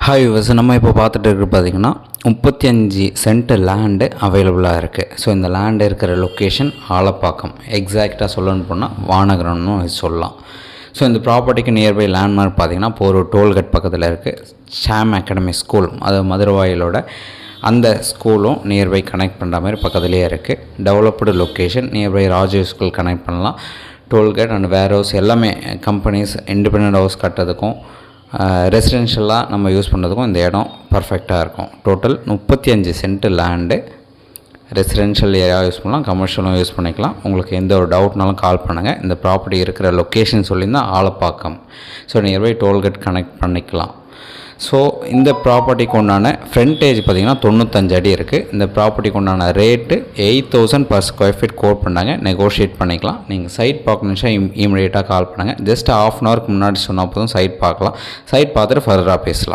Hi விவஸ் நம்ம இப்போ பார்த்துட்டு இருக்கிறது பார்த்திங்கன்னா 35 சென்ட் லேண்டு அவைலபிளாக இருக்குது. ஸோ இந்த லேண்டு இருக்கிற லொக்கேஷன் ஆலப்பாக்கம், எக்ஸாக்டாக சொல்லணும்னு போனால் வானகரம்னு சொல்லலாம். ஸோ இந்த ப்ராப்பர்ட்டிக்கு நியர்பை லேண்ட்மார்க் பார்த்திங்கன்னா இப்போ ஒரு டோல்கேட் பக்கத்தில் இருக்குது. ஷாம் அகாடமி ஸ்கூல், அது மதுரவாயிலோட அந்த ஸ்கூலும் நியர்பை கனெக்ட் பண்ணுற மாதிரி பக்கத்துலேயே இருக்குது. Developed location, nearby Rajiv school connect பண்ணலாம். டோல்கேட் அண்ட் வேர் ஹவுஸ் எல்லாமே கம்பெனிஸ் இண்டிபெண்ட் ஹவுஸ் கட்டுறதுக்கும் ரெசிடென்ஷியலாக நம்ம யூஸ் பண்ணுறதுக்கும் இந்த இடம் பர்ஃபெக்டாக இருக்கும். Total 35 send land. Residential area use பண்ணலாம், கமர்ஷியலும் யூஸ் பண்ணிக்கலாம். உங்களுக்கு எந்த ஒரு டவுட்னாலும் கால் பண்ணுங்கள். இந்த ப்ராப்பர்ட்டி இருக்கிற லொக்கேஷன் சொல்லியிருந்தால் Alappakkam. So nearby tollgate connect பண்ணிக்கலாம். ஸோ இந்த ப்ராப்பர்ட்டிக்கு உண்டான ஃப்ரண்டேஜ் பார்த்திங்கன்னா 95 அடி இருக்குது. இந்த ப்ராப்பர்ட்டிக்கு உண்டான rate 8,000 per square feet quote பண்ணாங்க. நெகோஷியேட் பண்ணிக்கலாம். நீங்கள் சைட் பார்க்கணுச்சா இமீடியட்டாக கால் பண்ணுங்கள். ஜஸ்ட் ½ hourக்கு முன்னாடி சொன்னால் போதும் சைட் பார்க்கலாம். சைட் பார்த்துட்டு ஃபர்தராக பேசலாம்.